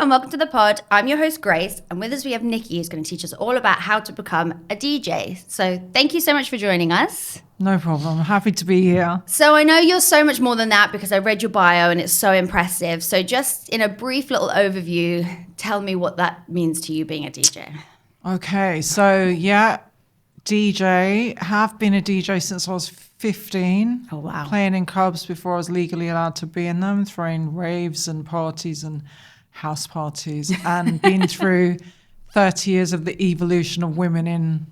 and welcome to the pod. I'm your host, Grace, and with us we have Nikki, who's going to teach us all about how to become a DJ. So thank you so much for joining us. No problem. Happy to be here. So I know you're so much more than that because I read your bio and it's so impressive. So just in a brief little overview, tell me what that means to you being a DJ. Okay, so yeah, DJ. Have been a DJ since I was 15. Oh, wow. Playing in clubs before I was legally allowed to be in them, throwing raves and parties and house parties, and been through 30 years of the evolution of women in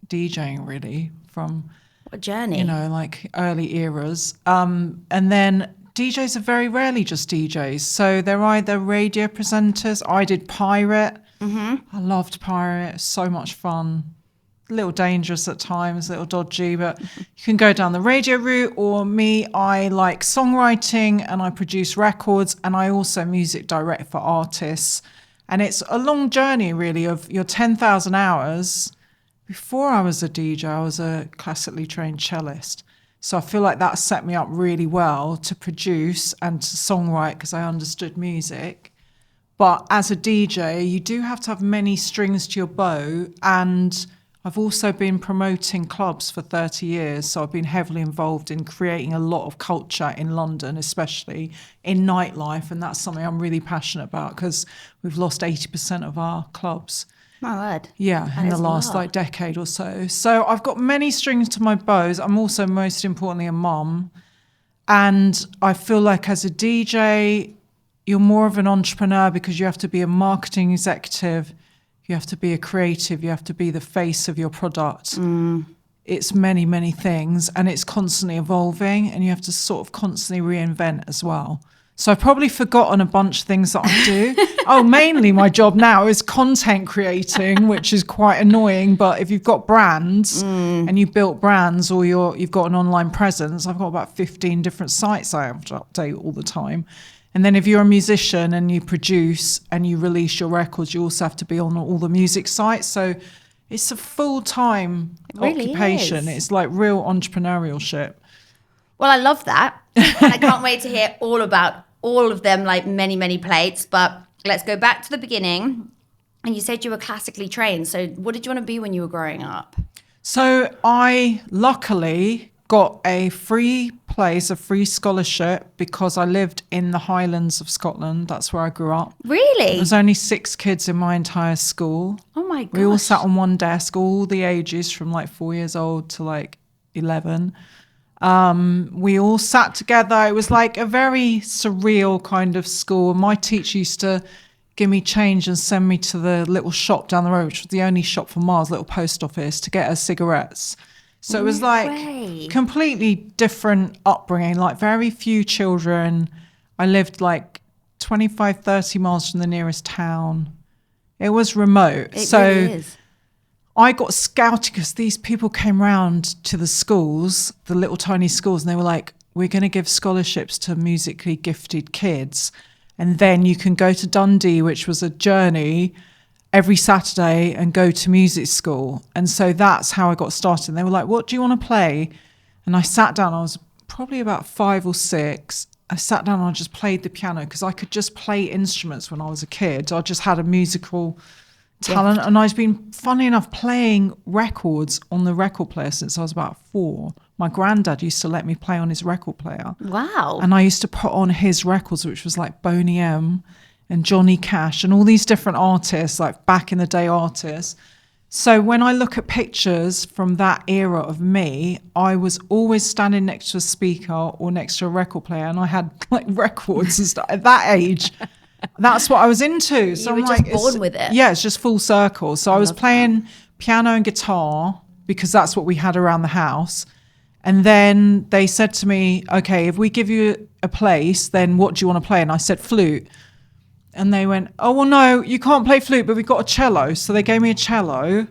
DJing, really, from what a journey. You know, like early eras. And then DJs are very rarely just DJs. So they're either radio presenters. I did Pirate. I loved Pirate. So much fun. A little dangerous at times, a little dodgy, but you can go down the radio route. Or me, I like songwriting and I produce records, and I also music direct for artists. And it's a long journey, really, of your 10,000 hours. Before I was a DJ, I was a classically trained cellist. So I feel like that set me up really well to produce and to songwrite because I understood music. But as a DJ, you do have to have many strings to your bow. And I've also been promoting clubs for 30 years. So I've been heavily involved in creating a lot of culture in London, especially in nightlife. And that's something I'm really passionate about because we've lost 80% of our clubs. My word. Yeah, in the last decade or so. So I've got many strings to my bows. I'm also most importantly a mum. And I feel like as a DJ, you're more of an entrepreneur because you have to be a marketing executive. You have to be a creative. You have to be the face of your product. It's many, many things. And it's constantly evolving. And you have to sort of constantly reinvent as well. So I've probably forgotten a bunch of things that I do. Mainly my job now is content creating, which is quite annoying. But if you've got brands and you built brands or you've got an online presence, I've got about 15 different sites I have to update all the time. And then if you're a musician and you produce and you release your records, you also have to be on all the music sites. So it's a full-time occupation. It's like real entrepreneurship. Well, I love that. And I can't wait to hear all about all of them, like many, many plates. But let's go back to the beginning. And you said you were classically trained. So what did you want to be when you were growing up? So I luckily got a free scholarship because I lived in the Highlands of Scotland. That's where I grew up. Really? There was only 6 kids in my entire school. Oh my gosh. We all sat on one desk, all the ages from like 4 years old to like 11. We all sat together. It was like a very surreal kind of school. My teacher used to give me change and send me to the little shop down the road, which was the only shop for miles, little post office, to get her cigarettes. So it was like completely different upbringing, like very few children. I lived like 25, 30 miles from the nearest town. It was remote. It really is. I got scouted because these people came round to the schools, the little tiny schools, and they were like, we're going to give scholarships to musically gifted kids. And then you can go to Dundee, which was a journey, every Saturday and go to music school. And so that's how I got started. And they were like, what do you want to play? And I sat down. I was probably about 5 or 6. I sat down and I just played the piano because I could just play instruments when I was a kid. I just had a musical talent. And I've been, funny enough, playing records on the record player since I was about 4. My granddad used to let me play on his record player. Wow. And I used to put on his records, which was like Boney M and Johnny Cash and all these different artists, like back in the day artists. So when I look at pictures from that era of me, I was always standing next to a speaker or next to a record player, and I had like records and stuff at that age. That's what I was into. So you were just born with it. Yeah, it's just full circle. So I was playing piano and guitar because that's what we had around the house. And then they said to me, okay, if we give you a place, then what do you want to play? And I said flute. And they went, oh, well, no, you can't play flute, but we've got a cello. So they gave me a cello,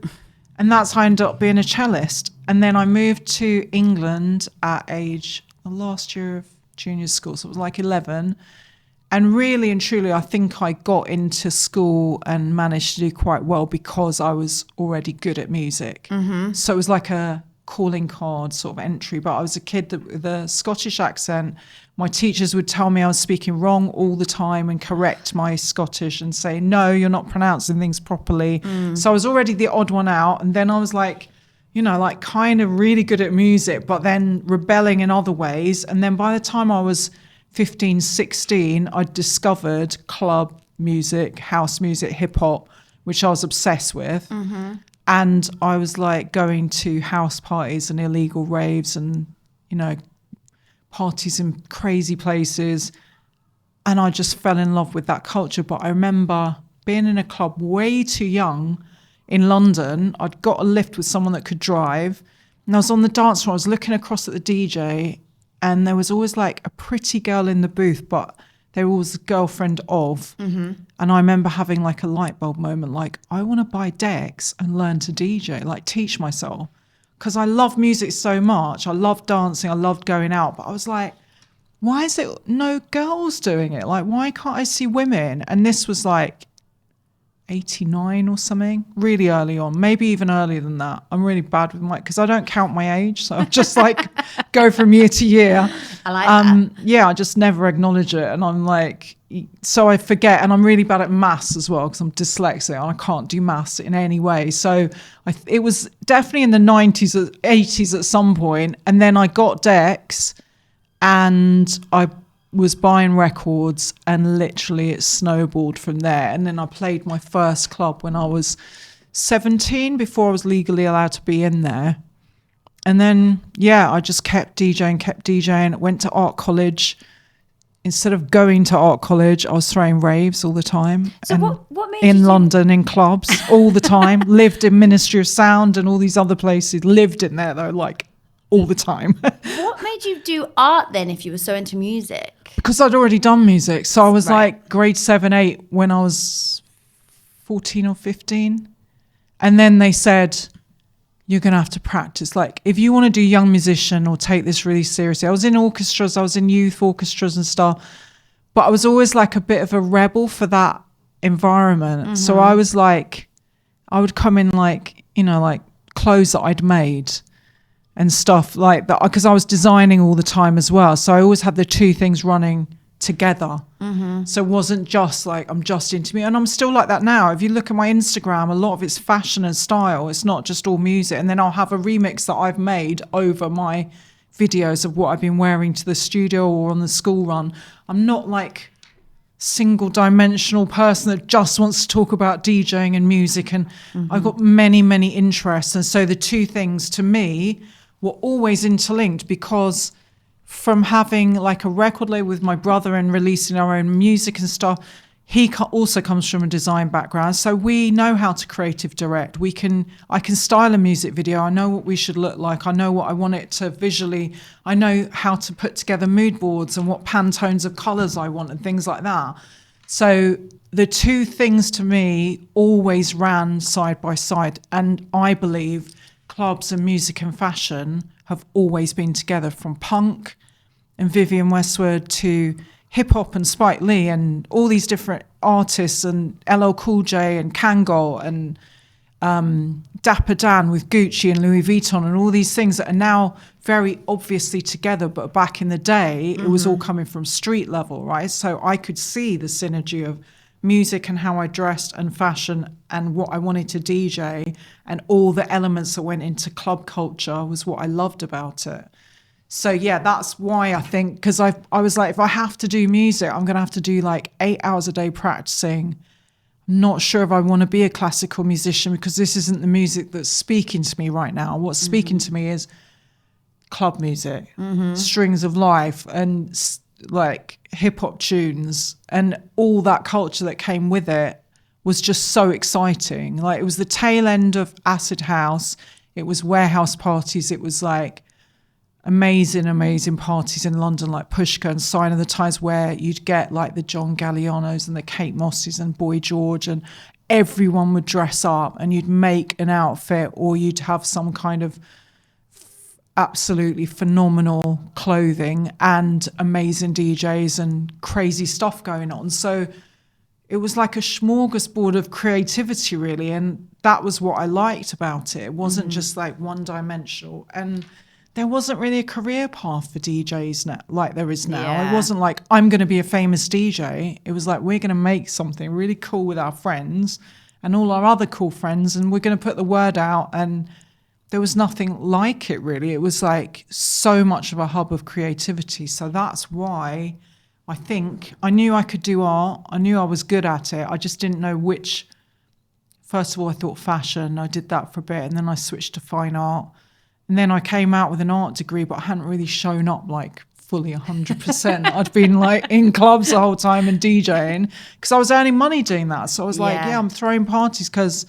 and that's how I ended up being a cellist. And then I moved to England at the last year of junior school. So it was like 11. And really and truly, I think I got into school and managed to do quite well because I was already good at music. Mm-hmm. So it was like a calling card sort of entry, but I was a kid that, with a Scottish accent. My teachers would tell me I was speaking wrong all the time and correct my Scottish and say, no, you're not pronouncing things properly. So I was already the odd one out. And then I was like, you know, like kind of really good at music, but then rebelling in other ways. And then by the time I was 15, 16, I discovered club music, house music, hip hop, which I was obsessed with. And I was like going to house parties and illegal raves and, you know, parties in crazy places. And I just fell in love with that culture. But I remember being in a club way too young in London. I'd got a lift with someone that could drive. And I was on the dance floor. I was looking across at the DJ. And there was always like a pretty girl in the booth, but they were always the girlfriend of. And I remember having like a light bulb moment, like, I want to buy decks and learn to DJ, like teach myself. Because I love music so much. I love dancing. I loved going out. But I was like, why is it no girls doing it? Like, why can't I see women? And this was like 89 or something, really early on, maybe even earlier than that. I'm really bad with because I don't count my age. So I just like go from year to year. I like that. Yeah, I just never acknowledge it. And I'm like, so I forget. And I'm really bad at maths as well because I'm dyslexic and I can't do maths in any way. So it was definitely in the 90s, 80s at some point. And then I got decks and I was buying records and literally it snowballed from there. And then I played my first club when I was 17 before I was legally allowed to be in there. And then, yeah, I just kept DJing, went to art college. Instead of going to art college, I was throwing raves all the time. So what made in London, in clubs, all the time. Lived in Ministry of Sound and all these other places. Lived in there, though, like all the time. What made you do art then if you were so into music? Because I'd already done music. So I was like grade 7, 8 when I was 14 or 15. And then they said, you're going to have to practice. Like, if you want to do young musician or take this really seriously. I was in orchestras, I was in youth orchestras and stuff. But I was always like a bit of a rebel for that environment. So I was like, I would come in like, you know, like clothes that I'd made and stuff like that, because I was designing all the time as well. So I always had the two things running together. So it wasn't just like I'm just into me, and I'm still like that now. If you look at my Instagram, a lot of it's fashion and style. It's not just all music. And then I'll have a remix that I've made over my videos of what I've been wearing to the studio or on the school run. I'm not like single dimensional person that just wants to talk about DJing and music, and I've got many interests. And so the two things to me were always interlinked, because from having like a record label with my brother and releasing our own music and stuff, he also comes from a design background. So we know how to creative direct. I can style a music video. I know what we should look like. I know what I want it to visually. I know how to put together mood boards and what Pantones of colors I want and things like that. So the two things to me always ran side by side. And I believe clubs and music and fashion have always been together, from punk and Vivienne Westwood to hip hop and Spike Lee and all these different artists, and LL Cool J and Kangol and Dapper Dan with Gucci and Louis Vuitton and all these things that are now very obviously together. But back in the day, it was all coming from street level, right? So I could see the synergy of music and how I dressed and fashion and what I wanted to DJ, and all the elements that went into club culture was what I loved about it. So yeah, that's why I think, because I was like, if I have to do music, I'm going to have to do like 8 hours a day practicing. I'm not sure if I want to be a classical musician, because this isn't the music that's speaking to me right now. What's speaking to me is club music, strings of life, and like hip hop tunes, and all that culture that came with it was just so exciting. Like, it was the tail end of acid house. It was warehouse parties. It was like amazing parties in London, like Pushka and Sign of the Times, where you'd get like the John Gallianos and the Kate Mosses and Boy George, and everyone would dress up, and you'd make an outfit, or you'd have some kind of absolutely phenomenal clothing and amazing DJs and crazy stuff going on. So it was like a smorgasbord of creativity, really. And that was what I liked about it. It wasn't just like one dimensional. And there wasn't really a career path for DJs now, like there is now. Yeah. It wasn't like, I'm going to be a famous DJ. It was like, we're going to make something really cool with our friends and all our other cool friends, and we're going to put the word out. And there was nothing like it, really. It was like so much of a hub of creativity. So that's why I think I knew I could do art. I knew I was good at it. I just didn't know which. First of all, I thought fashion. I did that for a bit, and then I switched to fine art. And then I came out with an art degree, but I hadn't really shown up like fully 100%. I'd been like in clubs the whole time and DJing because I was earning money doing that. So I was like, I'm throwing parties because,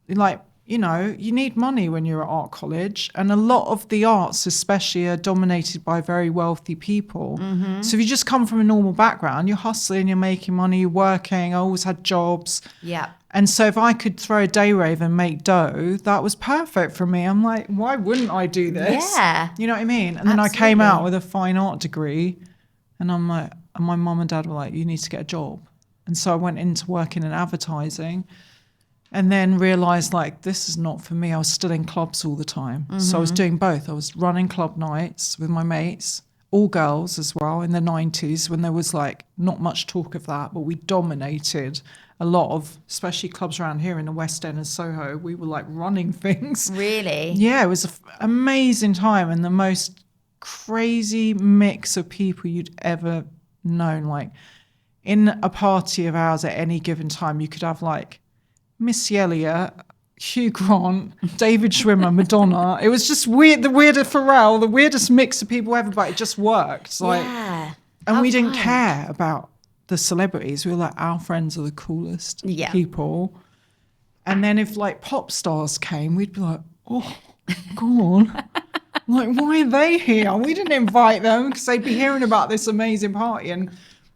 like, you know, you need money when you're at art college. And a lot of the arts especially are dominated by very wealthy people. So if you just come from a normal background, you're hustling, you're making money, you're working. I always had jobs. Yeah. And so if I could throw a day rave and make dough, that was perfect for me. I'm like, why wouldn't I do this? Yeah. You know what I mean? And then I came out with a fine art degree, and I'm like, and my mum and dad were like, you need to get a job. And so I went into working in advertising, and then realised like, this is not for me. I was still in clubs all the time. So I was doing both. I was running club nights with my mates, all girls as well, in the 90s when there was like not much talk of that, but we dominated a lot of, especially clubs around here in the West End and Soho. We were like running things. Really? Yeah, it was an amazing time and the most crazy mix of people you'd ever known. Like in a party of ours at any given time, you could have like Missy Elliott, Hugh Grant, David Schwimmer, Madonna. It was just weird, the weirdest Pharrell, the weirdest mix of people ever, but it just worked. Like, and we didn't care about the celebrities. We were like, our friends are the coolest people. And then if like pop stars came, we'd be like, oh, go on. Like, why are they here? We didn't invite them because they'd be hearing about this amazing party. And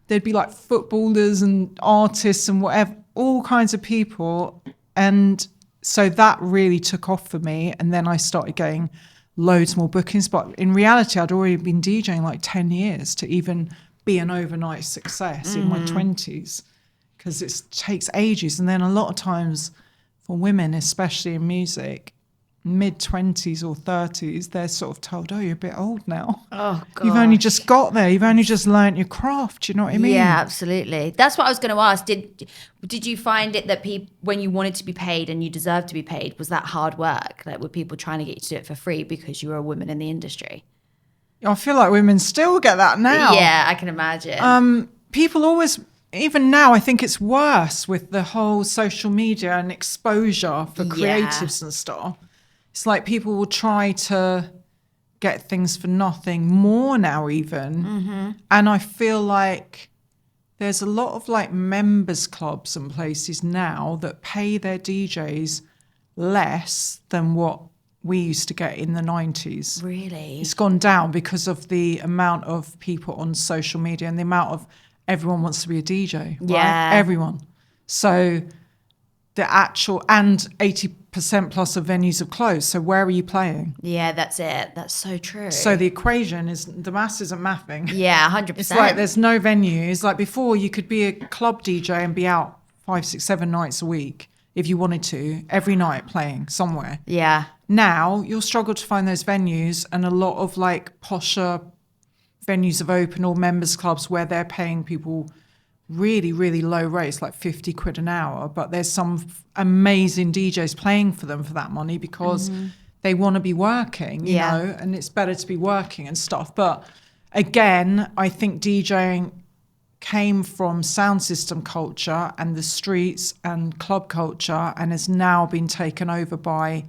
there'd be like footballers and artists and whatever, all kinds of people. And so that really took off for me. And then I started getting loads more bookings. But in reality, I'd already been DJing like 10 years to even be an overnight success in my 20s, because it takes ages. And then a lot of times for women, especially in music, mid-20s or 30s, they're sort of told, oh, you're a bit old now. Oh, God. You've only just got there. You've only just learnt your craft. You know what I mean? Yeah, absolutely. That's what I was going to ask. Did you find it that when you wanted to be paid and you deserved to be paid, was that hard work? Like, were people trying to get you to do it for free because you were a woman in the industry? I feel like women still get that now. Yeah, I can imagine. People always, even now, I think it's worse with the whole social media and exposure for creatives and stuff. It's like people will try to get things for nothing more now even. And I feel like there's a lot of like members clubs and places now that pay their DJs less than what we used to get in the 90s. Really? It's gone down because of the amount of people on social media and the amount of everyone wants to be a DJ, right? Yeah. Everyone. So the actual, and 80% plus of venues have closed. So where are you playing? Yeah, that's it. That's so true. So the equation is, the maths isn't mathing. Yeah, 100%. It's like there's no venues. Like before, you could be a club DJ and be out 5, 6, 7 nights a week if you wanted to, every night playing somewhere. Yeah. Now you'll struggle to find those venues, and a lot of like posher venues have opened, or members clubs where they're paying people really, really low rates, like 50 quid an hour. But there's some amazing DJs playing for them for that money because they want to be working, you know, and it's better to be working and stuff. But again, I think DJing came from sound system culture and the streets and club culture, and has now been taken over by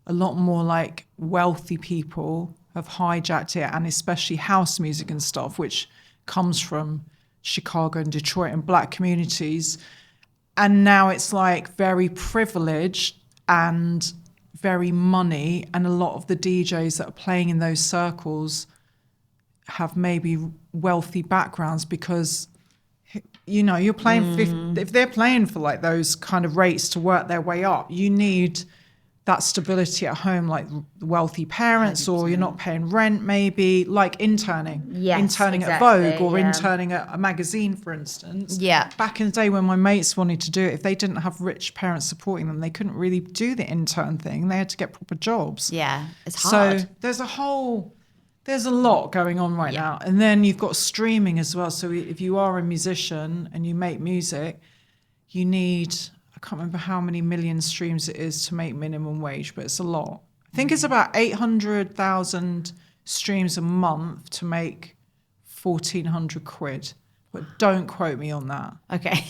a lot more like wealthy people have hijacked it, and especially house music and stuff, which comes from Chicago and Detroit and black communities. And now it's like very privileged and very money, and a lot of the DJs that are playing in those circles have maybe wealthy backgrounds because, you know, you're playing if they're playing for like those kind of rates to work their way up, you need that stability at home, like wealthy parents, or you're not paying rent, maybe, like interning at Vogue, or interning at a magazine, for instance. Yeah. Back in the day when my mates wanted to do it, if they didn't have rich parents supporting them, they couldn't really do the intern thing. They had to get proper jobs. Yeah, it's hard. So there's a lot going on right now. And then you've got streaming as well. So if you are a musician and you make music, you need, I can't remember how many million streams it is to make minimum wage, but it's a lot. I think it's about 800,000 streams a month to make 1,400 quid. But don't quote me on that. Okay.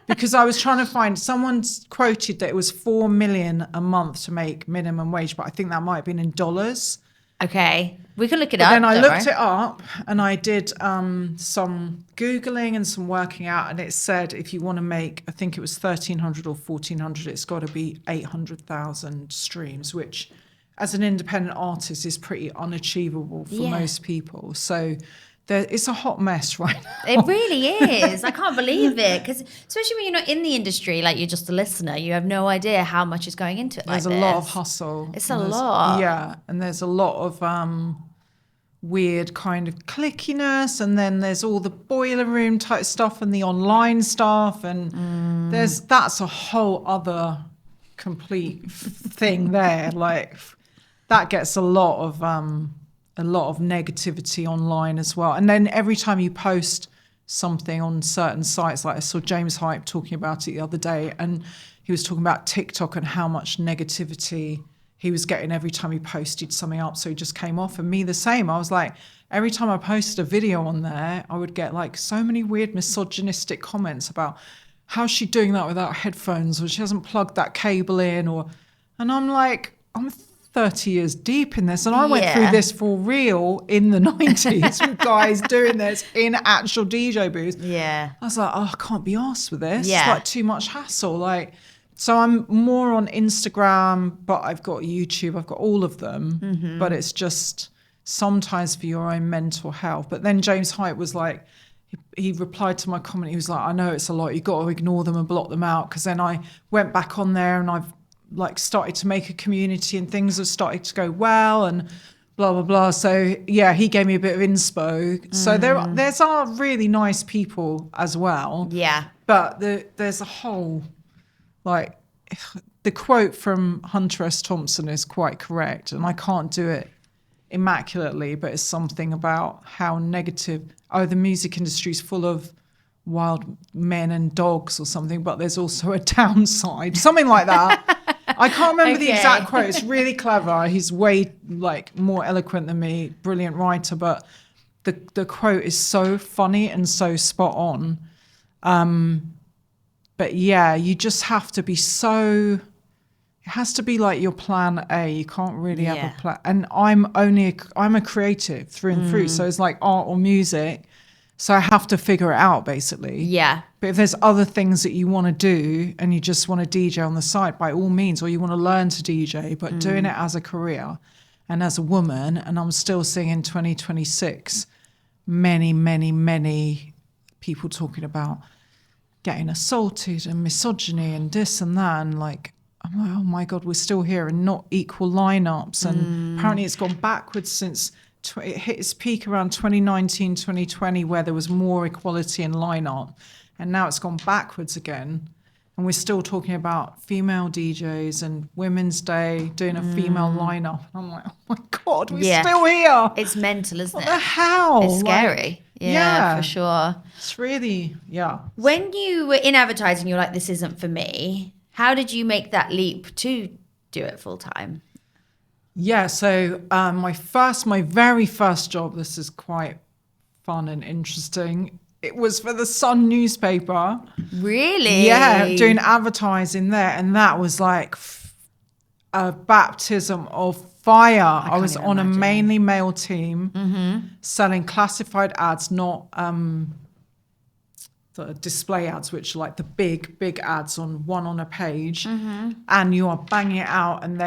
Because I was trying to find, someone's quoted that it was 4 million a month to make minimum wage, but I think that might have been in dollars. Okay, we can look it up. Then I looked it up and I did some Googling and some working out, and it said if you want to make, I think it was 1,300 or 1,400, it's got to be 800,000 streams, which as an independent artist is pretty unachievable for most people. So it's a hot mess right now. It really is. I can't believe it. Because especially when you're not in the industry, like you're just a listener, you have no idea how much is going into it. There's a lot of hustle. It's a lot. Yeah. And there's a lot of weird kind of clickiness. And then there's all the boiler room type stuff and the online stuff. And that's a whole other complete thing there. Like that gets a lot of negativity online as well. And then every time you post something on certain sites, like I saw James Hype talking about it the other day, and he was talking about TikTok and how much negativity he was getting every time he posted something up. So he just came off, and me the same. I was like, every time I posted a video on there, I would get like so many weird misogynistic comments about how's she doing that without headphones, or she hasn't plugged that cable in, and I'm like, I'm 30 years deep in this, and I went through this for real in the 90s with guys doing this in actual DJ booths. Yeah. I was like, oh, I can't be arsed with this. It's like too much hassle. Like, so I'm more on Instagram, but I've got YouTube, I've got all of them, but it's just sometimes for your own mental health. But then James Hype was like, he replied to my comment, he was like, I know it's a lot, you've got to ignore them and block them out. Because then I went back on there and I've like started to make a community and things have started to go well and blah, blah, blah. So yeah, he gave me a bit of inspo. So there's are really nice people as well. Yeah. But there's a whole, like, the quote from Hunter S. Thompson is quite correct, and I can't do it immaculately, but it's something about how negative, the music industry is full of wild men and dogs or something, but there's also a downside, something like that. I can't remember the exact quote. It's really clever. He's way like more eloquent than me, brilliant writer, but the quote is so funny and so spot on. But yeah, you just have to be it has to be like your plan A. You can't really have a plan. And I'm a creative through and through. So it's like art or music. So I have to figure it out, basically. Yeah. But if there's other things that you want to do and you just want to DJ on the side, by all means, or you want to learn to DJ, but doing it as a career and as a woman, and I'm still seeing in 2026 many, many, many people talking about getting assaulted and misogyny and this and that. And like, I'm like, oh my God, we're still here and not equal lineups. And apparently it's gone backwards since it hit its peak around 2019, 2020, where there was more equality in lineup, and now it's gone backwards again. And we're still talking about female DJs and Women's Day doing a female lineup. And I'm like, oh my God, we're still here. It's mental, isn't it? What the hell? It's scary. Yeah, for sure. It's really, When you were in advertising, you're like, this isn't for me. How did you make that leap to do it full time? Yeah, so my very first job, this is quite fun and interesting. It was for the Sun newspaper. Really? Yeah, doing advertising there. And that was like a baptism of fire. I was on a mainly male team selling classified ads, not the display ads, which are like the big ads on a page. And you are banging it out, and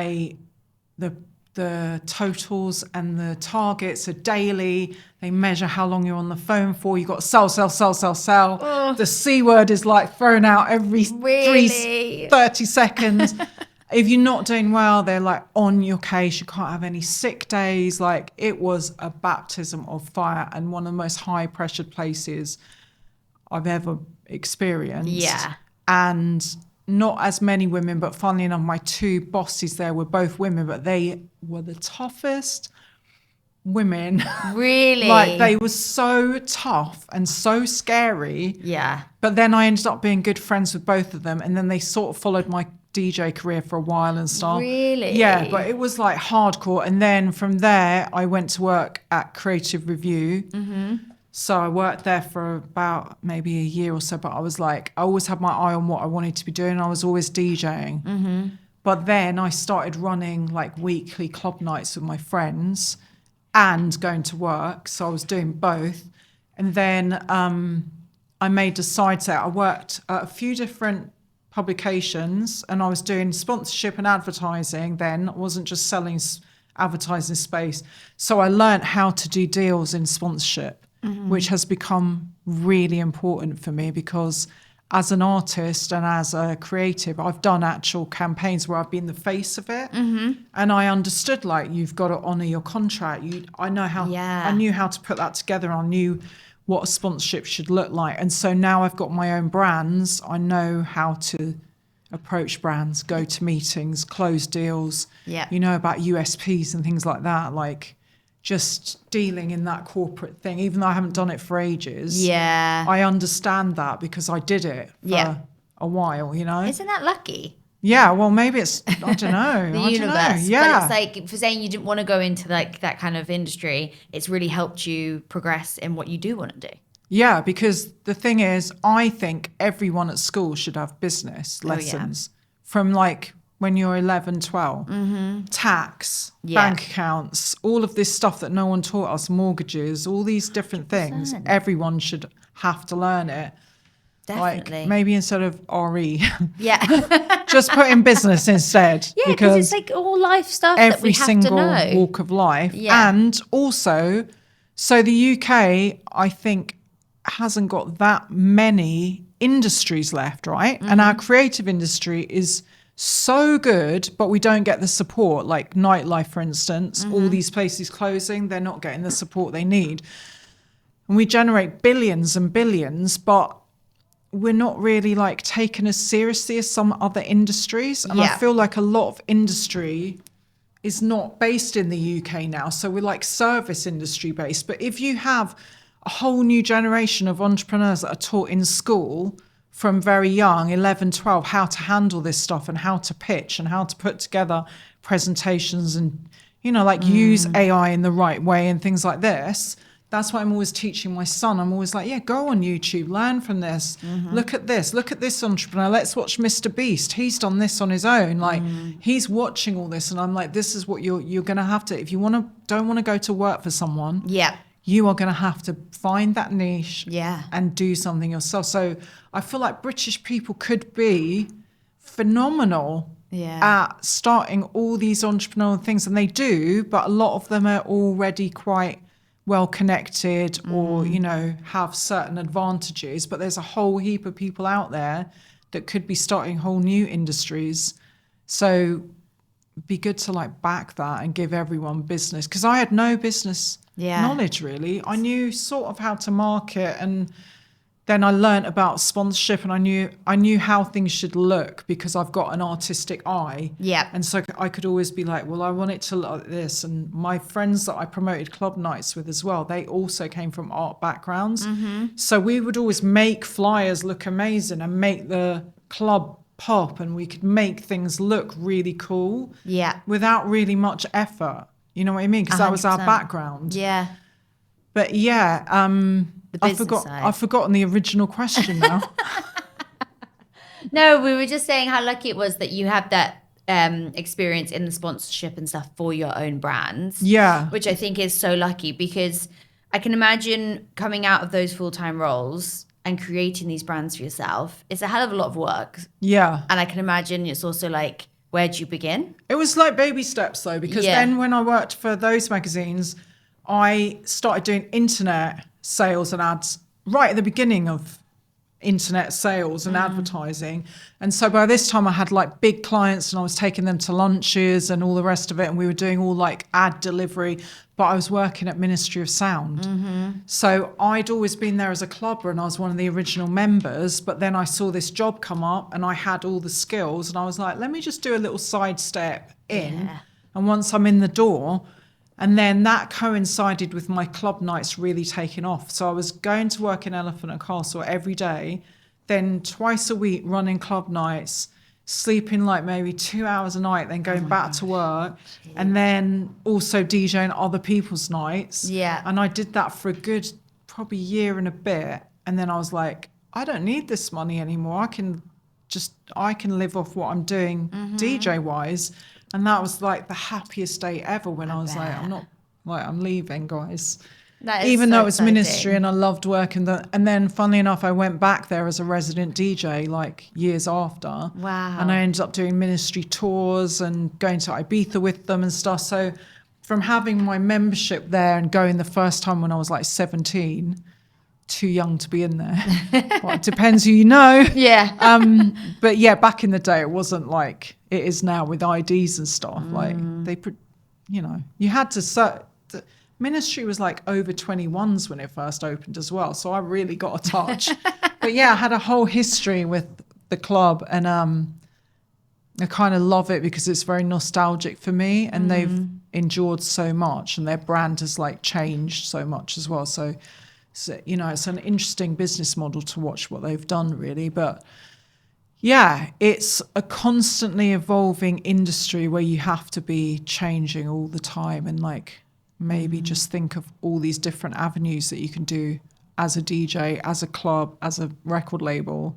the totals and the targets are daily. They measure how long you're on the phone for. You got to sell. The C word is like thrown out every 30 seconds. if you're not doing well, they're like on your case. You can't have any sick days. Like, it was a baptism of fire and one of the most high pressured places I've ever experienced. Yeah. And not as many women, but funnily enough, my two bosses there were both women, but they were the toughest women. Really? Like, they were so tough and so scary. Yeah. But then I ended up being good friends with both of them, and then they sort of followed my DJ career for a while and stuff. Really? Yeah, but it was like hardcore. And then from there, I went to work at Creative Review. Mm-hmm. So I worked there for about maybe a year or so, but I was like, I always had my eye on what I wanted to be doing. I was always DJing. Mm-hmm. But then I started running like weekly club nights with my friends and going to work. So I was doing both. And then I made a side set. I worked at a few different publications and I was doing sponsorship and advertising then. I wasn't just selling advertising space. So I learned how to do deals in sponsorship, which has become really important for me because as an artist and as a creative, I've done actual campaigns where I've been the face of it. Mm-hmm. And I understood, like, you've got to honour your contract. I knew how to put that together. I knew what a sponsorship should look like. And so now I've got my own brands. I know how to approach brands, go to meetings, close deals. Yeah. You know about USPs and things like that, like just dealing in that corporate thing, even though I haven't done it for ages. Yeah. I understand that because I did it for a while, you know? Isn't that lucky? Yeah, well, maybe it's, I don't know. The universe. Yeah. But it's like, for saying you didn't want to go into like that kind of industry, it's really helped you progress in what you do want to do. Yeah, because the thing is, I think everyone at school should have business lessons from like when you're 11, 12. Tax, bank accounts, all of this stuff that no one taught us, mortgages, all these different things. Everyone should have to learn it. Definitely. Like maybe instead of RE. Yeah. Just put in business instead. Yeah, because it's like all life stuff that we have to know. Every single walk of life. Yeah. And also, so the UK, I think, hasn't got that many industries left, right? And our creative industry is so good, but we don't get the support. Like Nightlife, for instance, all these places closing, they're not getting the support they need. And we generate billions and billions, but we're not really like taken as seriously as some other industries. And I feel like a lot of industry is not based in the UK now. So we're like service industry based. But if you have a whole new generation of entrepreneurs that are taught in school from very young, 11, 12, how to handle this stuff and how to pitch and how to put together presentations and, you know, like use AI in the right way and things like this. That's what I'm always teaching my son. I'm always like, yeah, go on YouTube, learn from this. Look at this entrepreneur. Let's watch Mr. Beast. He's done this on his own. Like he's watching all this. And I'm like, this is what you're going to have to, if you don't want to go to work for someone. Yeah. You are going to have to find that niche and do something yourself. So I feel like British people could be phenomenal at starting all these entrepreneurial things. And they do, but a lot of them are already quite well connected or, you know, have certain advantages. But there's a whole heap of people out there that could be starting whole new industries. So it'd be good to like back that and give everyone business. Because I had no business knowledge really. I knew sort of how to market, and then I learned about sponsorship, and I knew how things should look because I've got an artistic eye. Yeah. And so I could always be like, well, I want it to look like this. And my friends that I promoted club nights with as well, they also came from art backgrounds. So we would always make flyers look amazing and make the club pop, and we could make things look really cool. Yeah. Without really much effort. You know what I mean? Because that was our background. Yeah. But yeah, I've forgotten the original question now. No, we were just saying how lucky it was that you had that experience in the sponsorship and stuff for your own brands. Yeah. Which I think is so lucky, because I can imagine coming out of those full-time roles and creating these brands for yourself. It's a hell of a lot of work. Yeah. And I can imagine it's also like, where'd you begin? It was like baby steps though, because then when I worked for those magazines, I started doing internet sales and ads right at the beginning of internet sales and advertising. And so by this time I had like big clients and I was taking them to lunches and all the rest of it. And we were doing all like ad delivery, but I was working at Ministry of Sound. So I'd always been there as a clubber and I was one of the original members. But then I saw this job come up and I had all the skills and I was like, let me just do a little sidestep in. Yeah. And once I'm in the door, and then that coincided with my club nights really taking off. So I was going to work in Elephant and Castle every day, then twice a week running club nights, sleeping like maybe 2 hours a night, then going back to work, and then also DJing other people's nights. Yeah. And I did that for a good probably year and a bit. And then I was like, I don't need this money anymore. I can live off what I'm doing DJ wise. And that was like the happiest day ever when I was like, I'm leaving, guys. Even though it was ministry and I loved working there. And then funnily enough, I went back there as a resident DJ like years after. Wow. And I ended up doing ministry tours and going to Ibiza with them and stuff. So from having my membership there and going the first time when I was like 17, too young to be in there. Well, it depends who you know. Yeah. But yeah, back in the day, it wasn't like it is now with IDs and stuff. Like you had to the ministry was like over 21s when it first opened as well. So I really got a touch. But yeah, I had a whole history with the club and I kind of love it because it's very nostalgic for me and they've endured so much and their brand has like changed so much as well. So it's an interesting business model to watch what they've done, really. But yeah, it's a constantly evolving industry where you have to be changing all the time and like maybe just think of all these different avenues that you can do as a DJ, as a club, as a record label.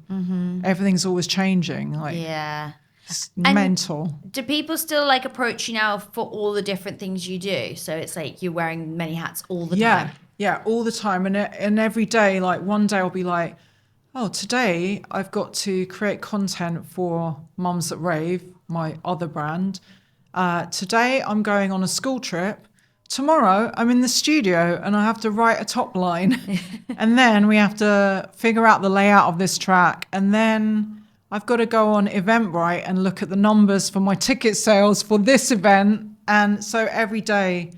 Everything's always changing. Like, yeah. It's And mental. do people still like approach you now for all the different things you do? So it's like you're wearing many hats all the time. Yeah, all the time. And every day, like one day I'll be like, oh, today I've got to create content for Mums That Rave, my other brand. Today I'm going on a school trip. Tomorrow I'm in the studio and I have to write a top line. And then we have to figure out the layout of this track. And then I've got to go on Eventbrite and look at the numbers for my ticket sales for this event. And so every day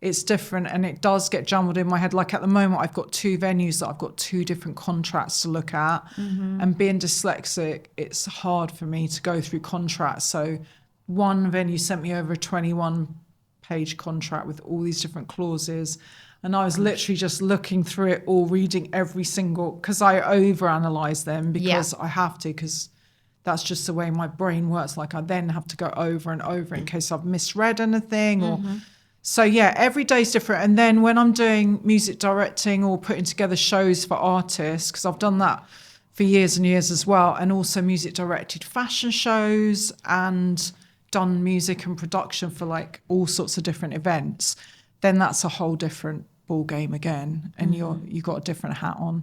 it's different and it does get jumbled in my head. Like at the moment, I've got 2 venues that I've got 2 different contracts to look at. And being dyslexic, it's hard for me to go through contracts. So one venue sent me over a 21-page contract with all these different clauses. And I was literally just looking through it all, reading every single, because I overanalyze them because I have to, because that's just the way my brain works. Like I then have to go over and over in case I've misread anything or... So yeah, every day's different. And then when I'm doing music directing or putting together shows for artists, because I've done that for years and years as well, and also music directed fashion shows and done music and production for like all sorts of different events, then that's a whole different ball game again. And you got a different hat on.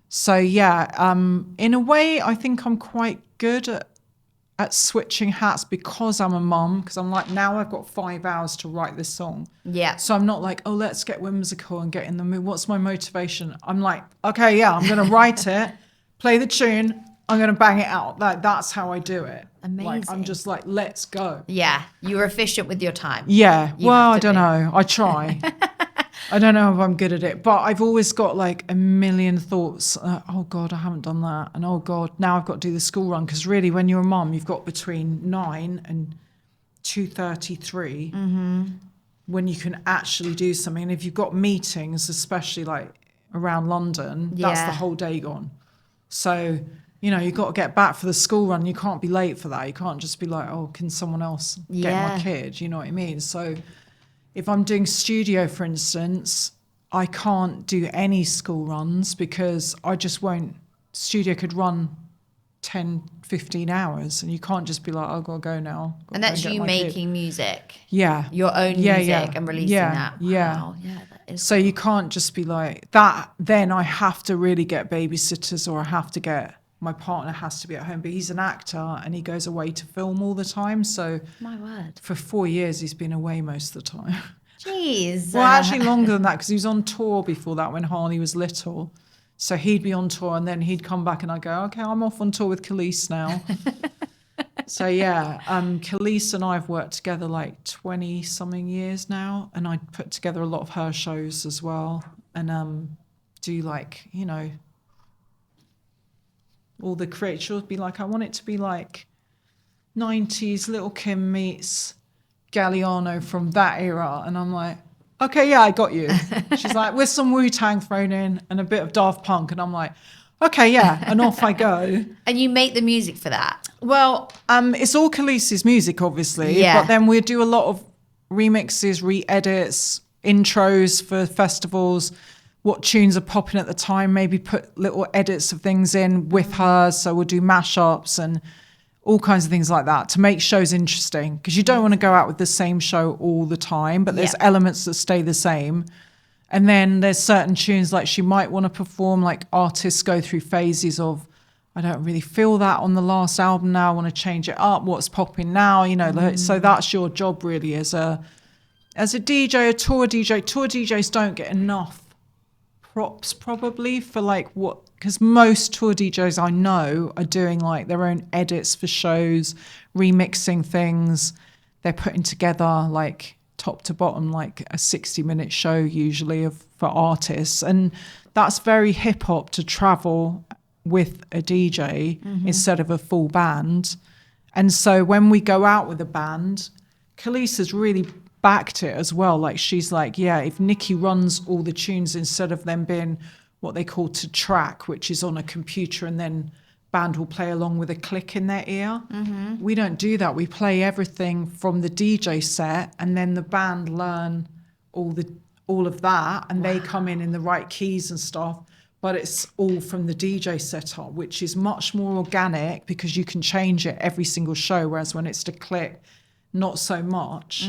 So yeah, in a way, I think I'm quite good at switching hats because I'm a mum, because I'm like, now I've got 5 hours to write this song. Yeah. So I'm not like, oh, let's get whimsical and get in the mood. What's my motivation? I'm like, okay, yeah, I'm going to write it, play the tune, I'm going to bang it out. Like, that's how I do it. Amazing. Like, I'm just like, let's go. Yeah. You're efficient with your time. Yeah. Well, I don't know. I try. I don't know if I'm good at it, but I've always got like a million thoughts. Oh God, I haven't done that. And oh God, now I've got to do the school run. Because really when you're a mum, you've got between 9 and 2:33 when you can actually do something. And if you've got meetings, especially like around London, that's the whole day gone. So, you've got to get back for the school run. You can't be late for that. You can't just be like, oh, can someone else get my kid? You know what I mean? So if I'm doing studio, for instance, I can't do any school runs because I just won't. Studio could run 10, 15 hours and you can't just be like, oh, I've got to go now. And that's you making music? Yeah. Your own music and releasing that? Wow. Yeah. That is so cool. You can't just be like that. Then I have to really get babysitters or I have to get, my partner has to be at home, but he's an actor and he goes away to film all the time. So my word, for 4 years, he's been away most of the time. Jeez. Well, actually longer than that because he was on tour before that when Harley was little. So he'd be on tour and then he'd come back and I'd go, okay, I'm off on tour with Khalees now. So yeah, Khalees and I have worked together like 20 something years now, and I put together a lot of her shows as well, and do like, you know, all the create. She'll be like, I want it to be like 90s Little Kim meets Galliano from that era, and I'm like, okay, yeah, I got you. She's like, with some Wu-Tang thrown in and a bit of Daft Punk, and I'm like, okay, yeah, and off I go. And you make the music for that? Well, it's all Khalees's music, obviously, but then we do a lot of remixes, re-edits, intros for festivals, what tunes are popping at the time, maybe put little edits of things in with her, so we'll do mashups and all kinds of things like that to make shows interesting, because you don't want to go out with the same show all the time, but there's elements that stay the same. And then there's certain tunes like she might want to perform, like artists go through phases of, I don't really feel that on the last album now, I want to change it up, what's popping now, you know, so that's your job really as a DJ, a tour DJ. Tour DJs don't get enough props probably for like what, because most tour DJs I know are doing like their own edits for shows, remixing things, they're putting together like top to bottom like a 60-minute show usually for artists, and that's very hip hop to travel with a DJ instead of a full band. And so when we go out with a band, Khalees has really backed it as well. Like she's like, yeah, if Nikki runs all the tunes instead of them being what they call to track, which is on a computer and then band will play along with a click in their ear. We don't do that. We play everything from the DJ set, and then the band learn all of that, and they come in the right keys and stuff. But it's all from the DJ setup, which is much more organic because you can change it every single show. Whereas when it's to click, not so much.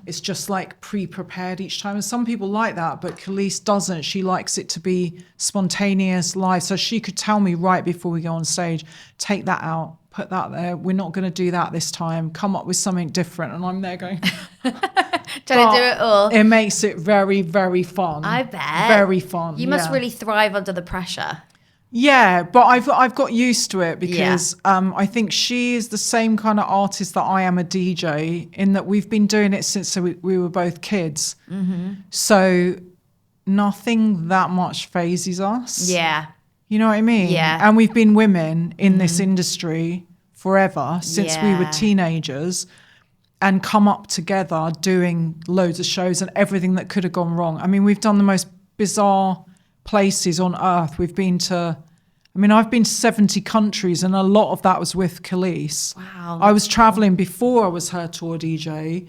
It's just like pre-prepared each time. And some people like that, but Khalees doesn't. She likes it to be spontaneous, live. So she could tell me right before we go on stage, take that out, put that there. We're not going to do that this time. Come up with something different. And I'm there going... Trying to do it all. It makes it very, very fun. I bet. Very fun. You must really thrive under the pressure. Yeah, but I've got used to it because I think she is the same kind of artist that I am a DJ, in that we've been doing it since we were both kids. So nothing that much phases us. Yeah. You know what I mean? Yeah. And we've been women in this industry forever, since we were teenagers, and come up together doing loads of shows and everything that could have gone wrong. I mean, we've done the most bizarre places on earth. We've been to, I mean, I've been to 70 countries, and a lot of that was with Khalees. Wow. I was traveling before I was her tour DJ.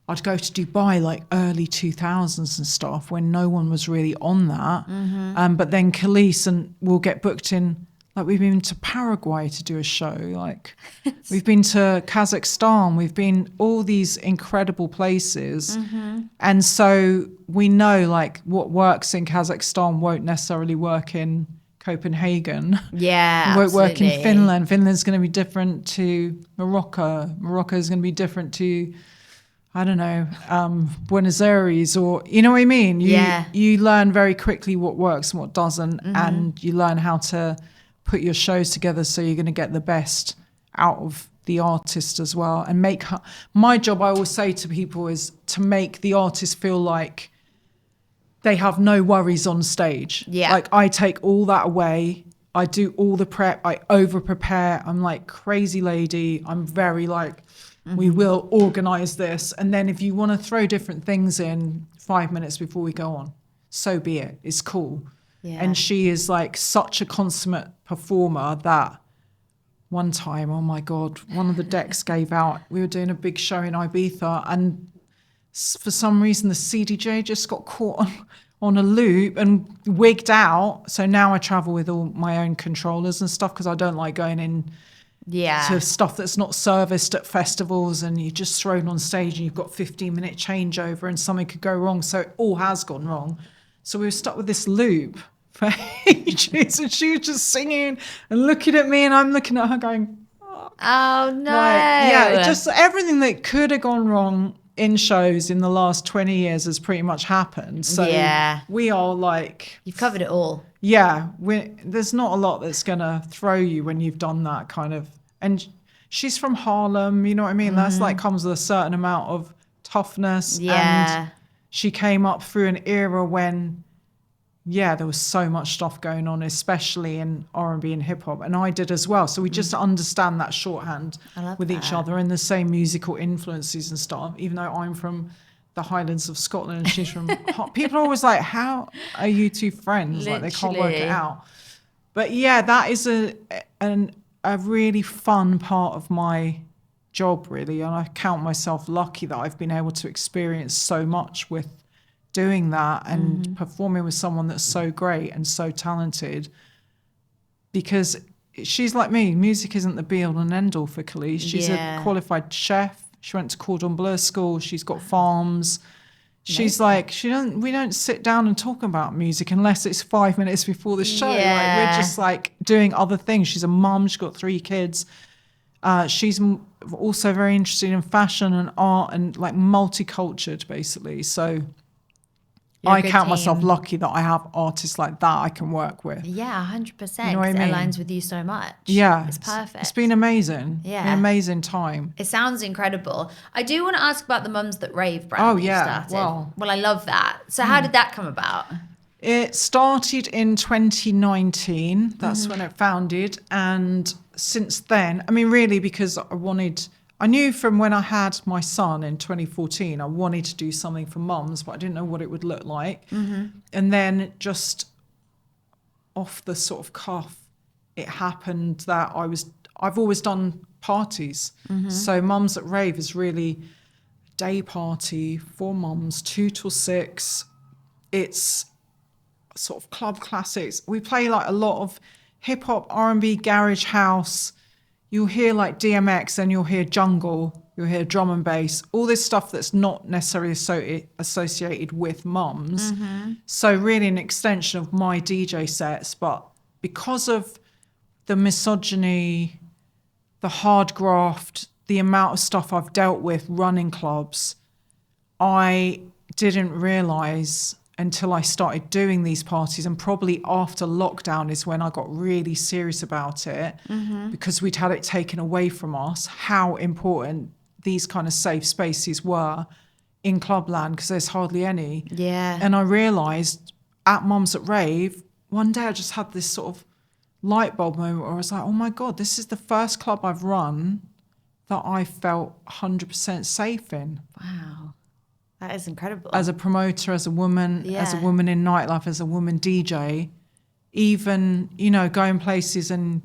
I'd go to Dubai like early 2000s and stuff when no one was really on that. But then Khalees and we'll get booked in, like we've been to Paraguay to do a show. Like we've been to Kazakhstan. We've been all these incredible places. And so we know like what works in Kazakhstan won't necessarily work in Copenhagen. Yeah, won't work in Finland. Finland's going to be different to Morocco. Morocco is going to be different to, I don't know, Buenos Aires, or, you know what I mean? You learn very quickly what works and what doesn't, and you learn how to put your shows together so you're going to get the best out of the artist as well. And make her, my job, I always say to people, is to make the artist feel like they have no worries on stage. Yeah. Like I take all that away. I do all the prep. I over prepare. I'm like crazy lady. I'm very like, we will organize this. And then if you want to throw different things in 5 minutes before we go on, so be it. It's cool. Yeah. And she is like such a consummate performer that one time, oh my God, one of the decks gave out. We were doing a big show in Ibiza, and for some reason the CDJ just got caught on a loop and wigged out. So now I travel with all my own controllers and stuff, because I don't like going in to stuff that's not serviced at festivals, and you're just thrown on stage and you've got 15-minute changeover and something could go wrong. So it all has gone wrong. So we were stuck with this loop for ages, and she was just singing and looking at me, and I'm looking at her going, oh no. Like, yeah, just everything that could have gone wrong in shows in the last 20 years has pretty much happened. So we are like... You've covered it all. Yeah. There's not a lot that's going to throw you when you've done that kind of... And she's from Harlem, you know what I mean? That's like comes with a certain amount of toughness. Yeah. And she came up through an era when... Yeah, there was so much stuff going on, especially in R&B and hip hop, and I did as well. So we just understand that shorthand with each other and the same musical influences and stuff. Even though I'm from the Highlands of Scotland and she's from, people are always like, "How are you two friends?" Like they can't work it out. But yeah, that is a really fun part of my job, really, and I count myself lucky that I've been able to experience so much with doing that and performing with someone that's so great and so talented, because she's like me. Music isn't the be all and end all for Khalees. She's a qualified chef. She went to Cordon Bleu school. She's got farms. She's like, we don't sit down and talk about music unless it's 5 minutes before the show. Like we're just like doing other things. She's a mum. She's got 3 kids. She's also very interested in fashion and art and like multicultural, basically. So I count myself lucky that I have artists like that I can work with. Yeah, 100%. You know what I mean? It aligns with you so much. Yeah. It's perfect. It's been amazing. Yeah. An amazing time. It sounds incredible. I do want to ask about the Mums That Rave brand that you started. Well, I love that. So how did that come about? It started in 2019. That's when it founded. And since then, I mean, really, because I knew from when I had my son in 2014, I wanted to do something for mums, but I didn't know what it would look like. And then just off the sort of cuff, it happened that I've always done parties. So Mums That Rave is really a day party for mums, 2 till 6. It's sort of club classics. We play like a lot of hip hop, R&B, garage house. You'll hear like DMX and you'll hear jungle, you'll hear drum and bass, all this stuff that's not necessarily associated with mums. So really an extension of my DJ sets, but because of the misogyny, the hard graft, the amount of stuff I've dealt with running clubs, I didn't realise until I started doing these parties, and probably after lockdown is when I got really serious about it, because we'd had it taken away from us, how important these kind of safe spaces were in clubland, because there's hardly any. Yeah. And I realised at Mums That Rave, one day I just had this sort of light bulb moment where I was like, oh my God, this is the first club I've run that I felt 100% safe in. Wow. That is incredible. As a promoter, as a woman, as a woman in nightlife, as a woman DJ, even, going places and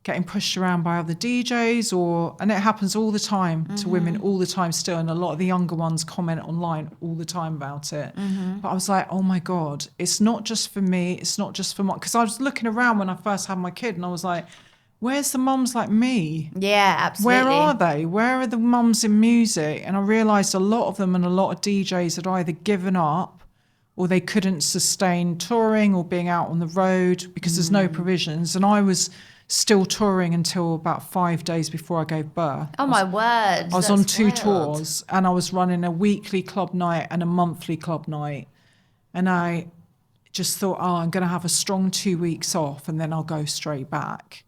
getting pushed around by other DJs and it happens all the time to women all the time still. And a lot of the younger ones comment online all the time about it. But I was like, oh my God, it's not just for me. It's not just for because I was looking around when I first had my kid and I was like, where's the mums like me? Yeah, absolutely. Where are they? Where are the mums in music? And I realised a lot of them and a lot of DJs had either given up or they couldn't sustain touring or being out on the road because there's no provisions. And I was still touring until about 5 days before I gave birth. Oh, my word. I was on 2 tours and I was running a weekly club night and a monthly club night. And I just thought, I'm going to have a strong 2 weeks off and then I'll go straight back.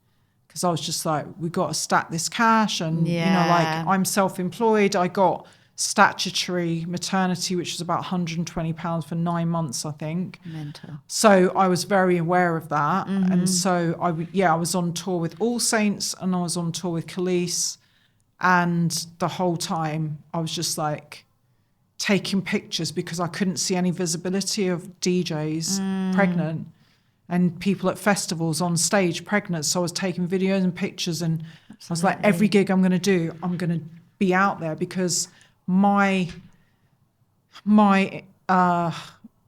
Because I was just like, we've got to stack this cash. And, I'm self-employed. I got statutory maternity, which was about £120 for 9 months, I think. Mental. So I was very aware of that. And so, I was on tour with All Saints and I was on tour with Khalees. And the whole time I was just like taking pictures because I couldn't see any visibility of DJs pregnant. And people at festivals on stage pregnant. So I was taking videos and pictures and I was like, every gig I'm going to do, I'm going to be out there because my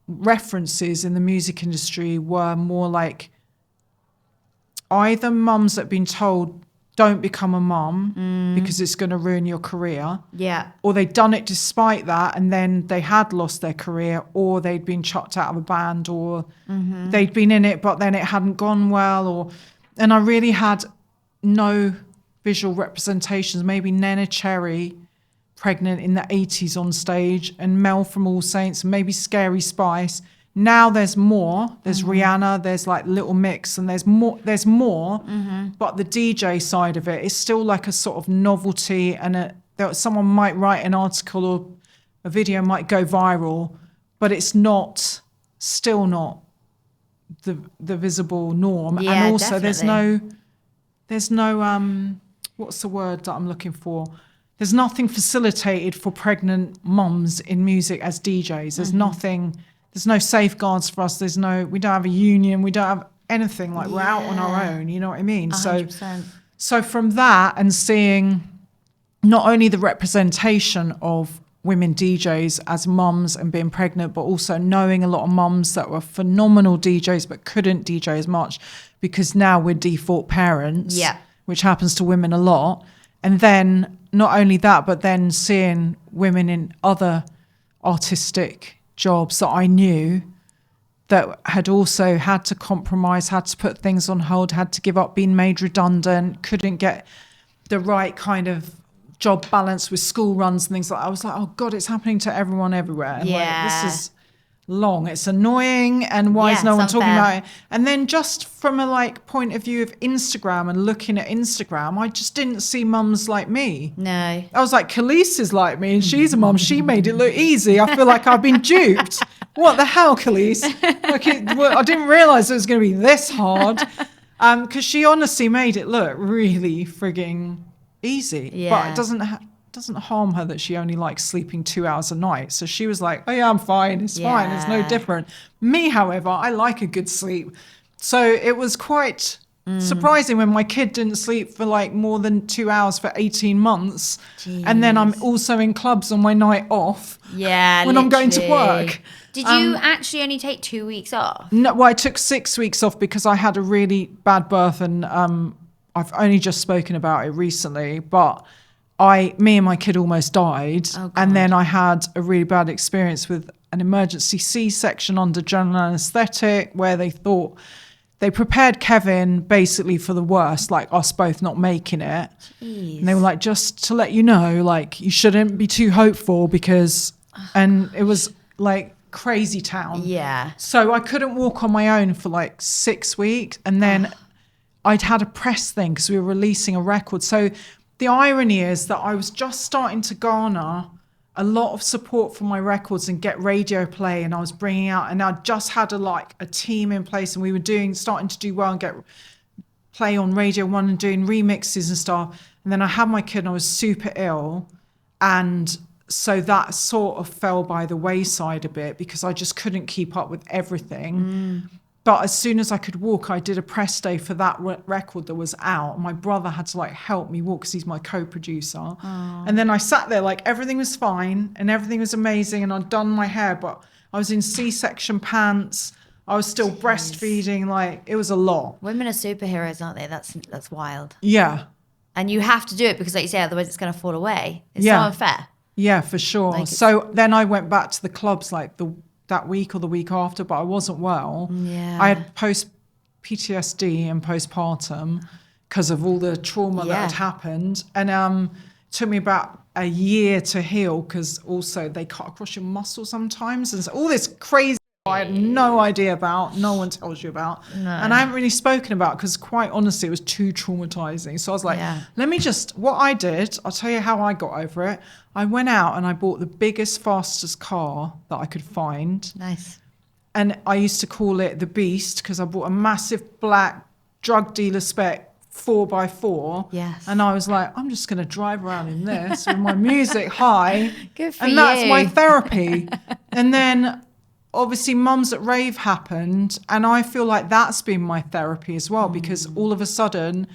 references in the music industry were more like either mums that have been told, don't become a mum because it's going to ruin your career. Yeah. Or they'd done it despite that and then they had lost their career or they'd been chucked out of a band or they'd been in it but then it hadn't gone well. And I really had no visual representations. Maybe Nena Cherry pregnant in the 80s on stage, and Mel from All Saints, and maybe Scary Spice. Now there's more. There's Rihanna, there's like Little Mix, and there's more. But the DJ side of it is still like a sort of novelty, and someone might write an article or a video might go viral, but it's still not the visible norm. Yeah, and also definitely. there's no what's the word that I'm looking for? There's nothing facilitated for pregnant mums in music as DJs. There's nothing. There's no safeguards for us. We don't have a union. We don't have anything. Like we're out on our own. You know what I mean? 100%. So from that and seeing not only the representation of women DJs as mums and being pregnant, but also knowing a lot of mums that were phenomenal DJs but couldn't DJ as much because now we're default parents, which happens to women a lot. And then not only that, but then seeing women in other artistic jobs that I knew that had also had to compromise, had to put things on hold, had to give up, being made redundant, couldn't get the right kind of job balance with school runs and things like that. I was like, oh God, it's happening to everyone everywhere. And like, this is long, it's annoying, and why is no one talking about it? And then just from a like point of view of Instagram and looking at Instagram, I just didn't see mums like me. No. I was like, Khalees is like me and she's a mum. She made it look easy. I feel like I've been duped. What the hell, Khalees? Like I didn't realise it was going to be this hard. Because she honestly made it look really frigging easy. Yeah. But it doesn't harm her that she only likes sleeping 2 hours a night. So she was like, oh yeah, I'm fine. It's fine. It's no different. Me, however, I like a good sleep. So it was quite surprising when my kid didn't sleep for like more than 2 hours for 18 months. Jeez. And then I'm also in clubs on my night off. Yeah, when I'm going to work. Did you actually only take 2 weeks off? No, well, I took 6 weeks off because I had a really bad birth, and I've only just spoken about it recently, but me and my kid almost died. Oh, and then I had a really bad experience with an emergency C-section under general anaesthetic where they prepared Kevin basically for the worst, like us both not making it. Jeez. And they were like, just to let you know, like, you shouldn't be too hopeful because, and it was like crazy town. Yeah. So I couldn't walk on my own for like 6 weeks. And then I'd had a press thing because we were releasing a record. So the irony is that I was just starting to garner a lot of support for my records and get radio play, and I was bringing out, and I just had a team in place, and we were starting to do well and get play on Radio 1 and doing remixes and stuff. And then I had my kid and I was super ill, and so that sort of fell by the wayside a bit because I just couldn't keep up with everything. But as soon as I could walk, I did a press day for that record that was out. My brother had to like help me walk because he's my co-producer. And then I sat there like everything was fine and everything was amazing, and I'd done my hair, but I was in C-section pants. I was still breastfeeding. Like, it was a lot. Women are superheroes, aren't they? That's wild. Yeah. And you have to do it because, like you say, otherwise it's going to fall away. It's so unfair. Yeah, for sure. So then I went back to the clubs like that week or the week after, but I wasn't well. Yeah. I had post-PTSD and postpartum because of all the trauma that had happened. And it took me about a year to heal because also they cut across your muscle sometimes. And so all this crazy I had no idea about, no one tells you about. No. And I haven't really spoken about because quite honestly, it was too traumatizing. So I was like, let me what I did, I'll tell you how I got over it. I went out and I bought the biggest, fastest car that I could find. Nice. And I used to call it the Beast because I bought a massive black drug dealer spec 4x4. Yes. And I was like, I'm just going to drive around in this with my music high. Good for and you. That's my therapy. And then obviously Mums That Rave happened, and I feel like that's been my therapy as well because all of a sudden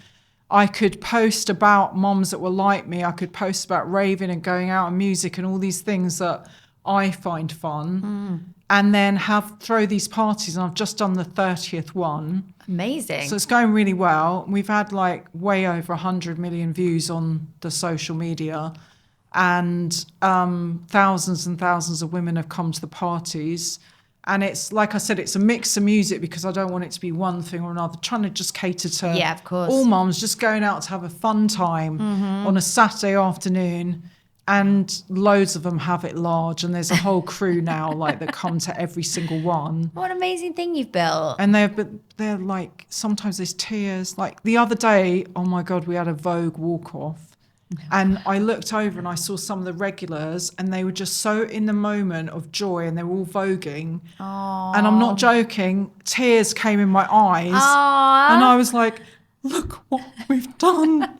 I could post about mums that were like me. I could post about raving and going out and music and all these things that I find fun, and then throw these parties. And I've just done the 30th one. Amazing. So it's going really well. We've had like way over 100 million views on the social media, and thousands and thousands of women have come to the parties. And it's, like I said, it's a mix of music because I don't want it to be one thing or another. Trying to just cater to of course. all mums, just going out to have a fun time on a Saturday afternoon. And loads of them have it large, and there's a whole crew now like that come to every single one. What an amazing thing you've built. And they're like, sometimes there's tears. Like the other day, oh my God, we had a Vogue walk off. And I looked over and I saw some of the regulars, and they were just so in the moment of joy, and they were all voguing. Aww. And I'm not joking, tears came in my eyes. Aww. And I was like, look what we've done.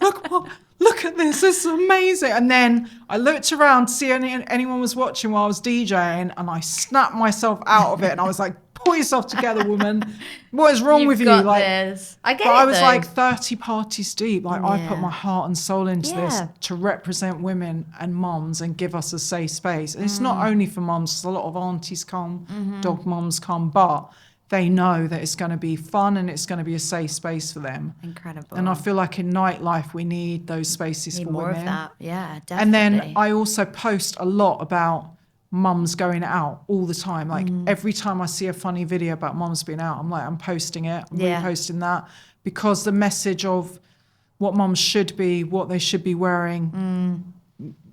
Look at this. This is amazing. And then I looked around to see if anyone was watching while I was DJing, and I snapped myself out of it. And I was like, pull yourself together, woman. What is wrong with you? Like this. I get it. I was though. like 30 parties deep. Like I put Yeah. my heart and soul into this Yeah. to represent women and mums and give us a safe space. And it's not only for mums. A lot of aunties come, dog mums come, but they know that it's going to be fun and it's going to be a safe space for them. Incredible. And I feel like in nightlife, we need those spaces for more women. of that. Yeah, definitely. And then I also post a lot about mums going out all the time. Like every time I see a funny video about mums being out, I'm posting it, I'm reposting that, because the message of what mums should be, what they should be wearing,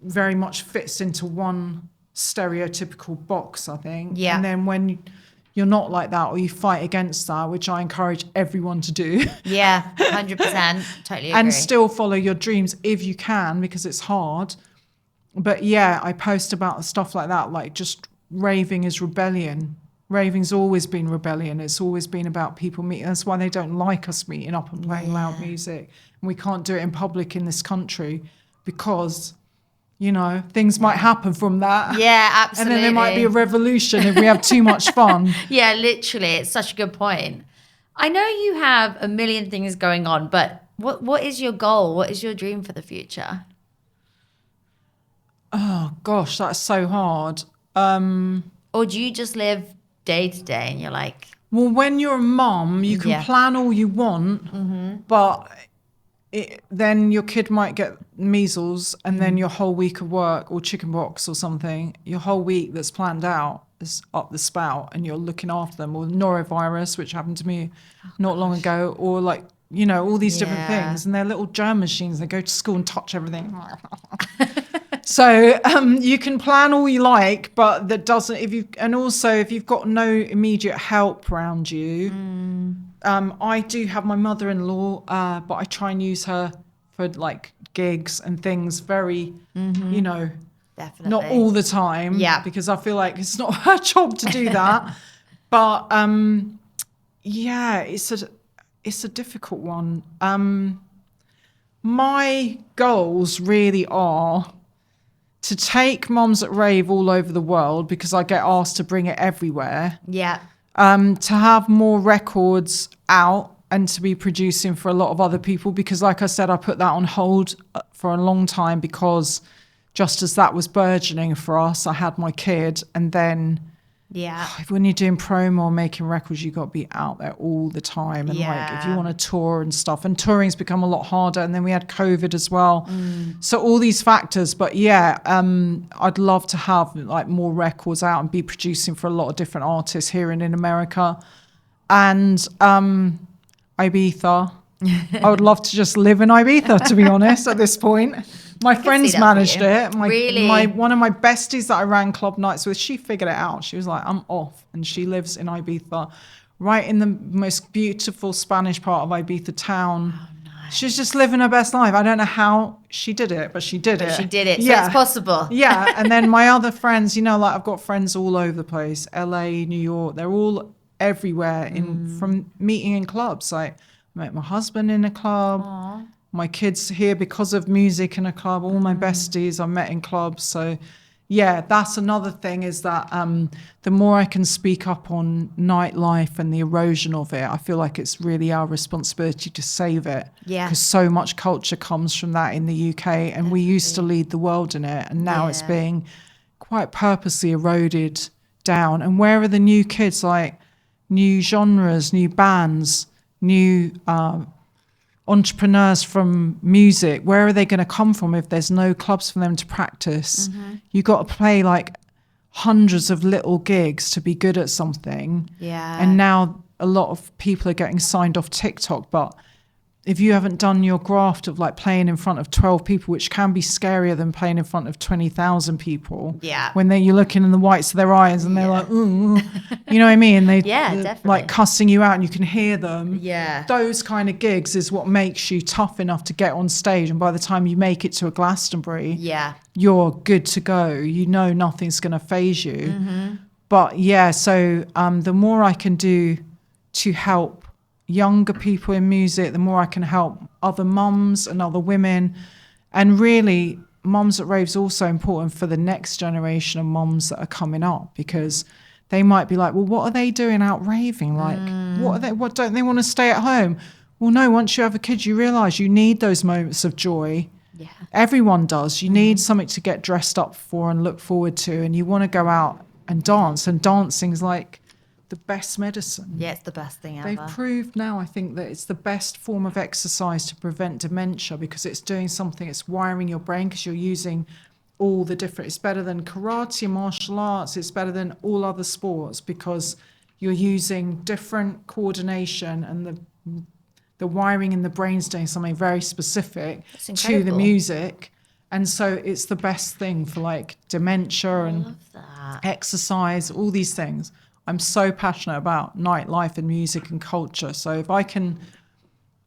very much fits into one stereotypical box, I think. Yeah. And then when you're not like that, or you fight against that, which I encourage everyone to do. Yeah, 100%. Totally agree. And still follow your dreams if you can, because it's hard. But yeah, I post about stuff like that, like just raving is rebellion. Raving's always been rebellion. It's always been about people meeting. That's why they don't like us meeting up and playing loud music. And we can't do it in public in this country because, you know, things might happen from that. Yeah, absolutely. And then there might be a revolution if we have too much fun. Yeah, literally. It's such a good point. I know you have a million things going on, but what is your goal? What is your dream for the future? Oh, gosh, that's so hard. Or do you just live day to day and you're like... Well, when you're a mum, you can plan all you want, but then your kid might get measles, and then your whole week of work, or chickenpox or something, your whole week that's planned out is up the spout, and you're looking after them, or norovirus, which happened to me not long ago, or like, you know, all these different things, and they're little germ machines. They go to school and touch everything. So you can plan all you like, but that doesn't. If you've got no immediate help around you, I do have my mother-in-law, but I try and use her for like gigs and things. Very, you know, Definitely. not all the time. Yeah, because I feel like it's not her job to do that. But yeah, it's a difficult one. My goals really are to take Mums That Rave all over the world, because I get asked to bring it everywhere. Yeah. To have more records out and to be producing for a lot of other people, because like I said, I put that on hold for a long time, because just as that was burgeoning for us, I had my kid, and then when you're doing promo or making records, you've got to be out there all the time. And like if you want to tour and stuff, and touring's become a lot harder, and then we had COVID as well. So all these factors, but I'd love to have like more records out and be producing for a lot of different artists here and in America. And Ibiza. I would love to just live in Ibiza, to be honest, at this point. My friends managed it. One of my besties that I ran club nights with, she figured it out. She was like, I'm off. And she lives in Ibiza, right in the most beautiful Spanish part of Ibiza town. Oh, nice. She's just living her best life. I don't know how she did it, but she did it. She did it. So it's possible. Yeah. And then my other friends, you know, like I've got friends all over the place, LA, New York, they're all everywhere from meeting in clubs. Like I met my husband in a club. Aww. My kids here because of music in a club. All my besties I met in clubs. So, yeah, that's another thing, is that the more I can speak up on nightlife and the erosion of it, I feel like it's really our responsibility to save it. Yeah. Because so much culture comes from that in the UK, and we used to lead the world in it, and now it's being quite purposely eroded down. And where are the new kids? Like new genres, new bands, new entrepreneurs from music, where are they going to come from if there's no clubs for them to practice? You got to play like hundreds of little gigs to be good at something. And now a lot of people are getting signed off TikTok, but if you haven't done your graft of like playing in front of 12 people, which can be scarier than playing in front of 20,000 people. Yeah. When you're looking in the whites of their eyes and they're like, ooh, you know what I mean? They're definitely. like cussing you out and you can hear them. Yeah. Those kind of gigs is what makes you tough enough to get on stage. And by the time you make it to a Glastonbury, you're good to go. You know nothing's going to faze you. Mm-hmm. But yeah, so the more I can do to help younger people in music, the more I can help other mums and other women. And really, Mums That Rave is also important for the next generation of mums that are coming up, because they might be like, well, what are they doing out raving? Like, what don't they want to stay at home? Well, no, once you have a kid, you realise you need those moments of joy. Yeah. Everyone does. You need something to get dressed up for and look forward to, and you want to go out and dance, and dancing's like the best medicine. Yeah, it's the best thing ever. They've proved now, I think, that it's the best form of exercise to prevent dementia, because it's doing something, it's wiring your brain, because you're using all the different, it's better than karate and martial arts, it's better than all other sports, because you're using different coordination, and the wiring in the brain's doing something very specific to the music. And so it's the best thing for like dementia and exercise, all these things. I'm so passionate about nightlife and music and culture. So if I can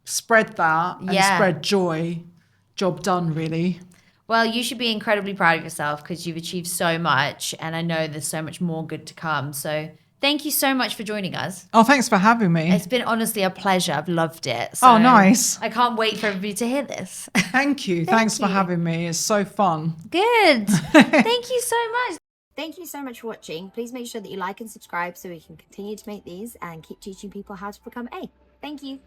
spread that and spread joy, job done, really. Well, you should be incredibly proud of yourself, because you've achieved so much, and I know there's so much more good to come. So thank you so much for joining us. Oh, thanks for having me. It's been honestly a pleasure. I've loved it. So oh, nice. I can't wait for everybody to hear this. Thank you. Thanks for having me. It's so fun. Good. Thank you so much. Thank you so much for watching. Please make sure that you like and subscribe so we can continue to make these and keep teaching people how to become A. Thank you.